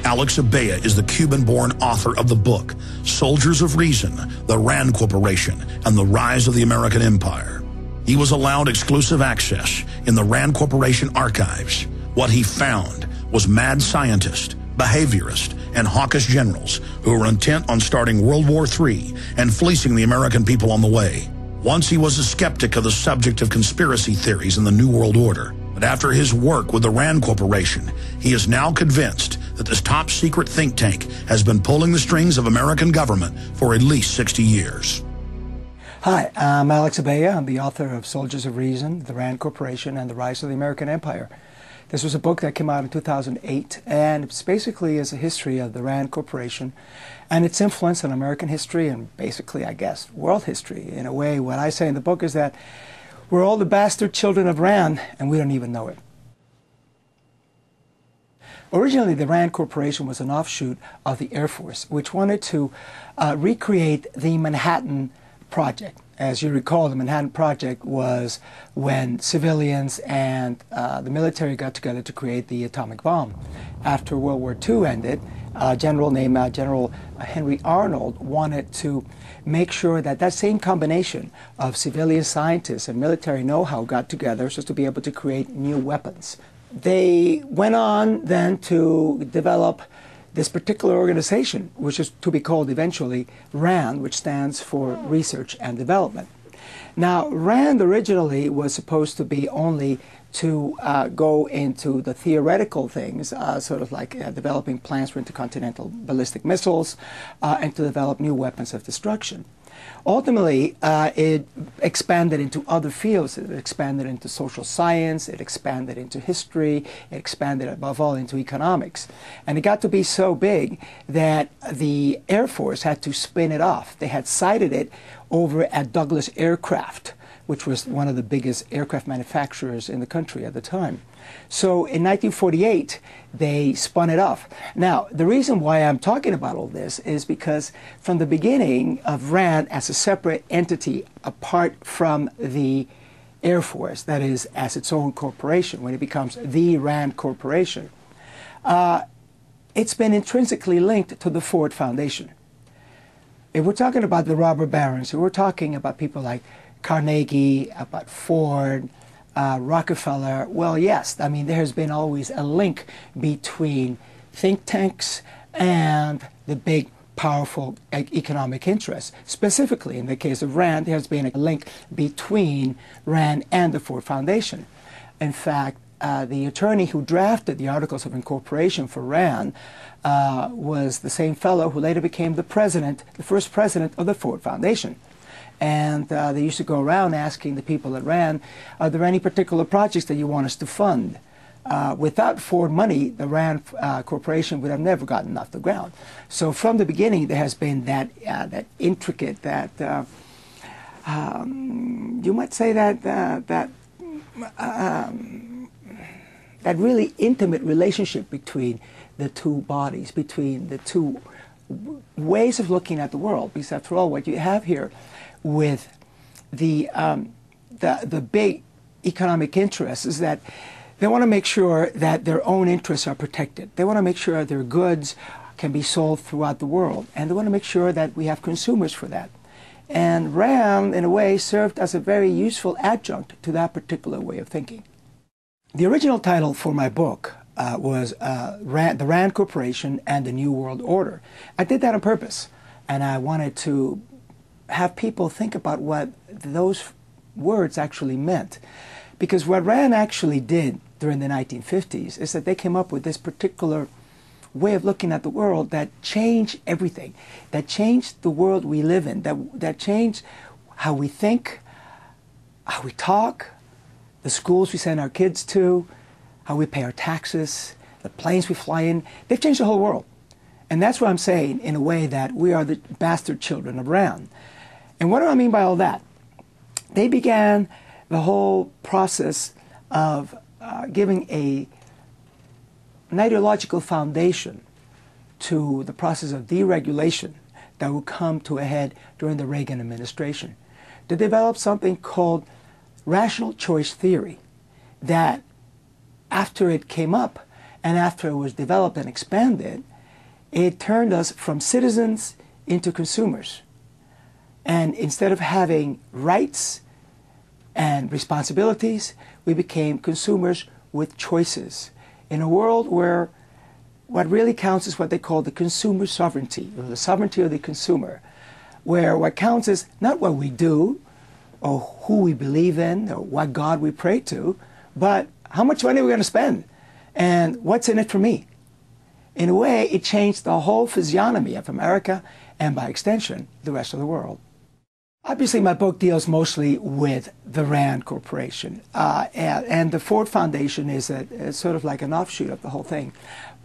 Alex Abella is the Cuban-born author of the book, Soldiers of Reason, the RAND Corporation, and the Rise of the American Empire. He was allowed exclusive access in the RAND Corporation archives. What he found was mad scientists, behaviorists, and hawkish generals who were intent on starting World War III and fleecing the American people on the way. Once he was a skeptic of the subject of conspiracy theories in the New World Order, but after his work with the RAND Corporation, he is now convinced that this top-secret think tank has been pulling the strings of American government for at least 60 years. Hi, I'm Alex Abella. I'm the author of Soldiers of Reason, the RAND Corporation, and the Rise of the American Empire. This was a book that came out in 2008, and it's basically is a history of the RAND Corporation and its influence on American history and basically, I guess, world history. In a way, what I say in the book is that we're all the bastard children of RAND, and we don't even know it. Originally, the RAND Corporation was an offshoot of the Air Force, which wanted to recreate the Manhattan Project. As you recall, the Manhattan Project was when civilians and the military got together to create the atomic bomb. After World War II ended, a general named General Henry Arnold wanted to make sure that that same combination of civilian scientists and military know-how got together so as to be able to create new weapons. They went on then to develop this particular organization, which is to be called eventually RAND, which stands for Research and Development. Now, RAND originally was supposed to be only to go into the theoretical things, sort of like developing plans for intercontinental ballistic missiles, and to develop new weapons of destruction. Ultimately, it expanded into other fields. It expanded into social science, it expanded into history, it expanded above all into economics. And it got to be so big that the Air Force had to spin it off. They had sited it over at Douglas Aircraft, which was one of the biggest aircraft manufacturers in the country at the time. So in 1948, they spun it off. Now, the reason why I'm talking about all this is because from the beginning of RAND as a separate entity apart from the Air Force, that is, as its own corporation, when it becomes the RAND Corporation, it's been intrinsically linked to the Ford Foundation. If we're talking about the robber barons, if we're talking about people like Carnegie, about Ford, Rockefeller, well, yes, I mean, there's been always a link between think tanks and the big, powerful economic interests. Specifically, in the case of RAND, there's been a link between RAND and the Ford Foundation. In fact, the attorney who drafted the Articles of Incorporation for RAND was the same fellow who later became the president, the first president of the Ford Foundation. And they used to go around asking the people at RAND, are there any particular projects that you want us to fund? Without Ford money, the RAND Corporation would have never gotten off the ground. So from the beginning, there has been that, that intricate, that you might say that really intimate relationship between the two bodies, between the two ways of looking at the world. Because after all, what you have here with the big economic interests is that they want to make sure that their own interests are protected. They want to make sure their goods can be sold throughout the world. And they want to make sure that we have consumers for that. And RAND, in a way, served as a very useful adjunct to that particular way of thinking. The original title for my book was the RAND Corporation and the New World Order. I did that on purpose, and I wanted to have people think about what those words actually meant. Because what RAND actually did during the 1950s is that they came up with this particular way of looking at the world that changed everything, that changed the world we live in, that changed how we think, how we talk, the schools we send our kids to, how we pay our taxes, the planes we fly in. They've changed the whole world. And that's what I'm saying, in a way, that we are the bastard children of RAND. And what do I mean by all that? They began the whole process of giving an ideological foundation to the process of deregulation that would come to a head during the Reagan administration. They developed something called rational choice theory that, after it came up and after it was developed and expanded, It turned us from citizens into consumers. And instead of having rights and responsibilities, we became consumers with choices in a world where what really counts is what they call the consumer sovereignty, or the sovereignty of the consumer, where what counts is not what we do or who we believe in or what God we pray to, but how much money we're going to spend and what's in it for me. In a way, it changed the whole physiognomy of America and, by extension, the rest of the world. Obviously, my book deals mostly with the RAND Corporation, and the Ford Foundation is sort of like an offshoot of the whole thing.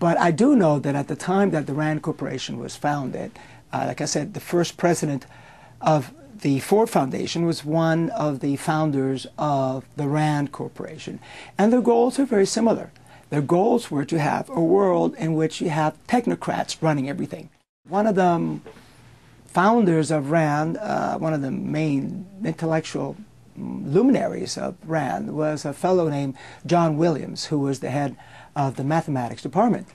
But I do know that at the time that the RAND Corporation was founded, like I said, the first president of the Ford Foundation was one of the founders of the RAND Corporation. And their goals are very similar. Their goals were to have a world in which you have technocrats running everything. One of the founders of RAND, one of the main intellectual luminaries of RAND, was a fellow named John Williams, who was the head of the mathematics department.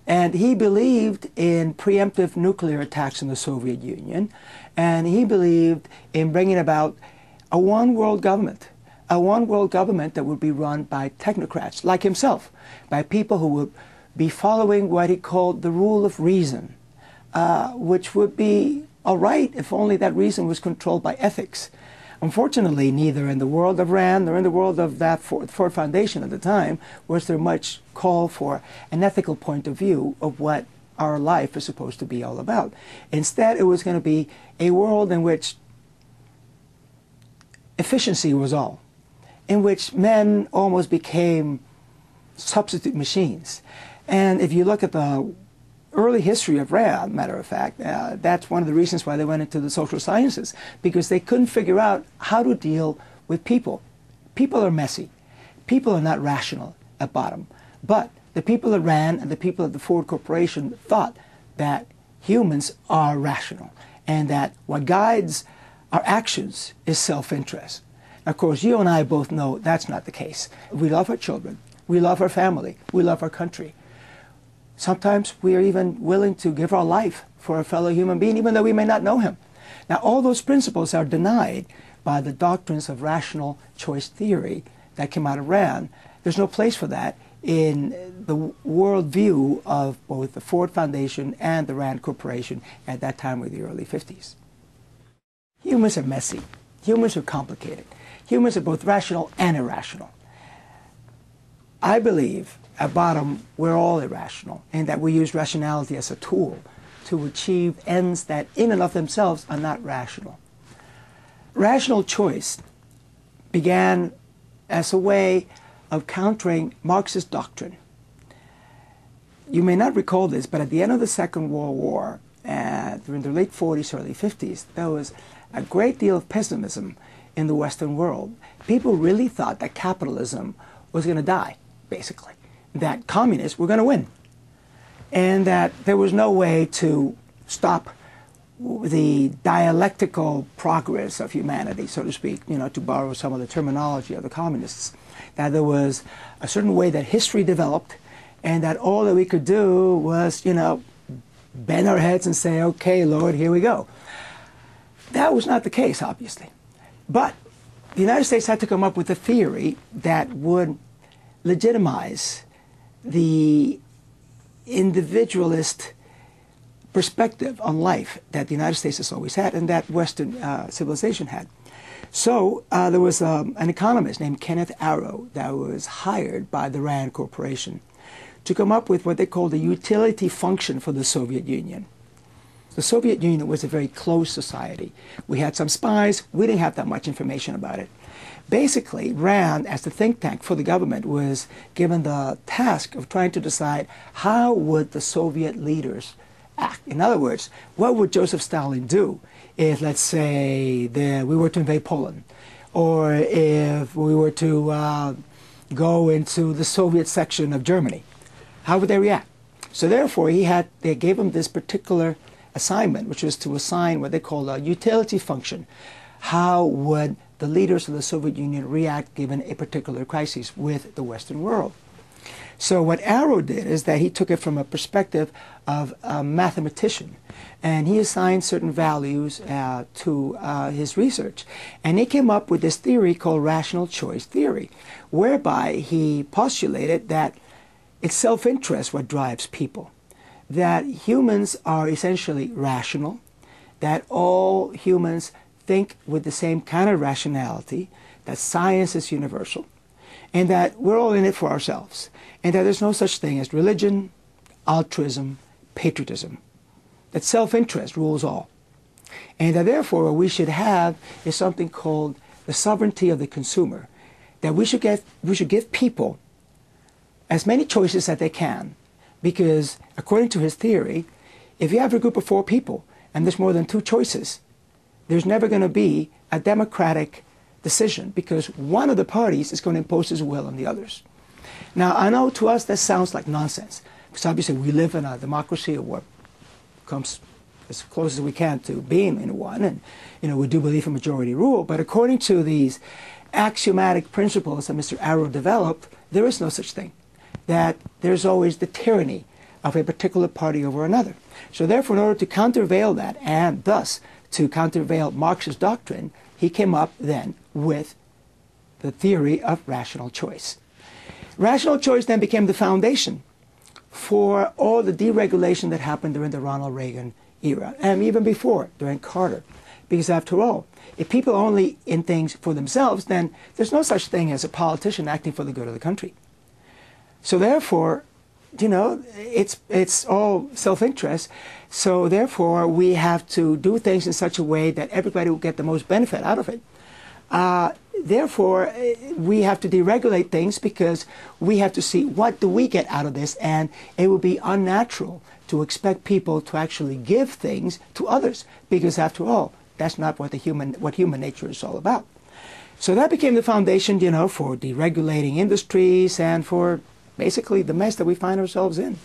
And he believed in preemptive nuclear attacks in the Soviet Union, and he believed in bringing about a one-world government that would be run by technocrats like himself, by people who would be following what he called the rule of reason, which would be all right if only that reason was controlled by ethics. Unfortunately, neither in the world of RAND nor in the world of that Ford Foundation at the time was there much call for an ethical point of view of what our life is supposed to be all about. Instead, it was going to be a world in which efficiency was all, in which men almost became substitute machines. And if you look at the early history of RAND, matter of fact, that's one of the reasons why they went into the social sciences, because they couldn't figure out how to deal with people. People are messy. People are not rational at bottom. But the people at RAND and the people at the Ford Corporation thought that humans are rational and that what guides our actions is self-interest. Of course, you and I both know that's not the case. We love our children. We love our family. We love our country. Sometimes we are even willing to give our life for a fellow human being, even though we may not know him. Now, all those principles are denied by the doctrines of rational choice theory that came out of RAND. There's no place for that in the worldview of both the Ford Foundation and the RAND Corporation at that time of the early 50s. Humans are messy. Humans are complicated. Humans are both rational and irrational. I believe at bottom, we're all irrational, and that we use rationality as a tool to achieve ends that in and of themselves are not rational. Rational choice began as a way of countering Marxist doctrine. You may not recall this, but at the end of the Second World War, during the late 40s, early 50s, there was a great deal of pessimism in the Western world. People really thought that capitalism was going to die, basically, that communists were going to win, and that there was no way to stop the dialectical progress of humanity, so to speak, to borrow some of the terminology of the communists, that there was a certain way that history developed, and that all that we could do was, bend our heads and say, okay, Lord, here we go. That was not the case, obviously. But the United States had to come up with a theory that would legitimize the individualist perspective on life that the United States has always had and that Western civilization had. So there was an economist named Kenneth Arrow that was hired by the RAND Corporation to come up with what they called a utility function for the Soviet Union. The Soviet Union was a very closed society. We had some spies. We didn't have that much information about it. Basically, RAND, as the think tank for the government, was given the task of trying to decide how would the Soviet leaders act. In other words, what would Joseph Stalin do if, let's say, we were to invade Poland, or if we were to go into the Soviet section of Germany? How would they react? So therefore, they gave him this particular assignment, which was to assign what they call a utility function. How would the leaders of the Soviet Union react given a particular crisis with the Western world? So what Arrow did is that he took it from a perspective of a mathematician, and he assigned certain values to his research. And he came up with this theory called rational choice theory, whereby he postulated that it's self-interest what drives people, that humans are essentially rational, that all humans think with the same kind of rationality, that science is universal, and that we're all in it for ourselves, and that there's no such thing as religion, altruism, patriotism, that self-interest rules all, and that therefore what we should have is something called the sovereignty of the consumer, that we should give people as many choices as they can, because according to his theory, if you have a group of 4 people and there's more than 2 choices, there's never going to be a democratic decision, because one of the parties is going to impose his will on the others. Now, I know to us that sounds like nonsense, because obviously we live in a democracy, or what comes as close as we can to being in one, and we do believe in majority rule, but according to these axiomatic principles that Mr. Arrow developed, there is no such thing, that there's always the tyranny of a particular party over another. So therefore, in order to countervail that, and thus to countervail Marxist doctrine, he came up then with the theory of rational choice. Rational choice then became the foundation for all the deregulation that happened during the Ronald Reagan era, and even before, during Carter. Because after all, if people are only in things for themselves, then there's no such thing as a politician acting for the good of the country. So therefore, it's all self-interest. So therefore, we have to do things in such a way that everybody will get the most benefit out of it. Therefore, we have to deregulate things, because we have to see what do we get out of this, and it would be unnatural to expect people to actually give things to others, because after all, that's not what human nature is all about. So that became the foundation, for deregulating industries and for basically the mess that we find ourselves in.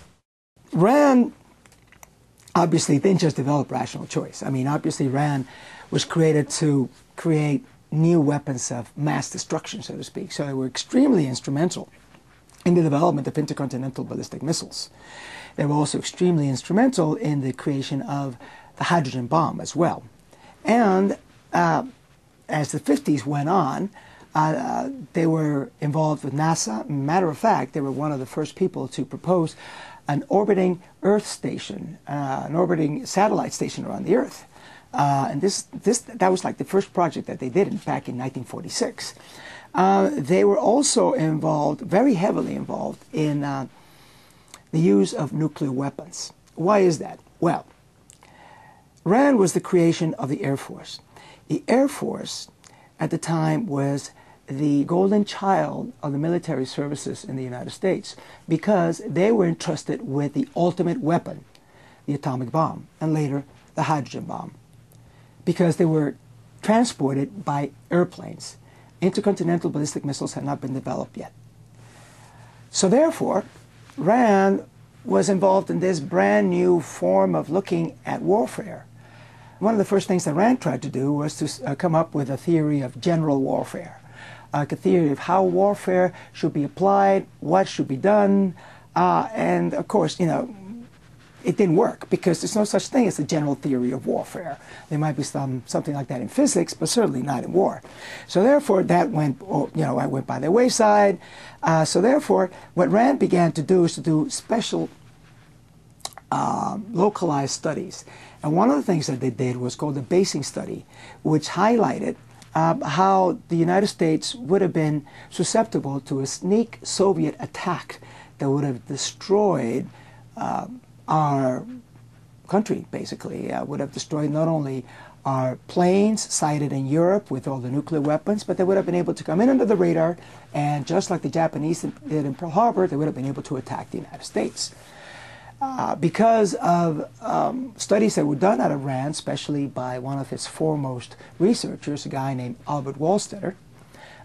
RAND obviously didn't just develop rational choice. I mean, obviously RAND was created to create new weapons of mass destruction, so to speak. So they were extremely instrumental in the development of intercontinental ballistic missiles. They were also extremely instrumental in the creation of the hydrogen bomb as well. And as the 50s went on, they were involved with NASA. Matter of fact, they were one of the first people to propose an orbiting Earth station, an orbiting satellite station around the Earth. And that was like the first project that they did back in 1946. They were also involved, very heavily involved, in the use of nuclear weapons. Why is that? Well, RAND was the creation of the Air Force. The Air Force at the time was the golden child of the military services in the United States, because they were entrusted with the ultimate weapon, the atomic bomb, and later the hydrogen bomb, because they were transported by airplanes. Intercontinental ballistic missiles had not been developed yet. So therefore, RAND was involved in this brand new form of looking at warfare. One of the first things that RAND tried to do was to come up with a theory of general warfare, a theory of how warfare should be applied, what should be done, and of course, it didn't work, because there's no such thing as a general theory of warfare. There might be something like that in physics, but certainly not in war. So therefore, that went by the wayside. So therefore, what RAND began to do is to do special localized studies. And one of the things that they did was called the basing study, which highlighted how the United States would have been susceptible to a sneak Soviet attack that would have destroyed our country, basically. Would have destroyed not only our planes sighted in Europe with all the nuclear weapons, but they would have been able to come in under the radar, and just like the Japanese did in Pearl Harbor, they would have been able to attack the United States. Because of studies that were done out of RAND, especially by one of his foremost researchers, a guy named Albert Wohlstetter,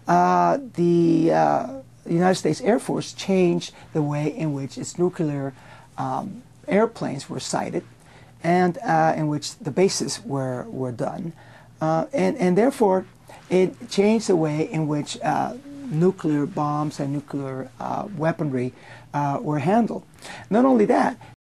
the United States Air Force changed the way in which its nuclear airplanes were sighted, and in which the bases were done. And therefore, it changed the way in which nuclear bombs and nuclear weaponry were handled. Not only that,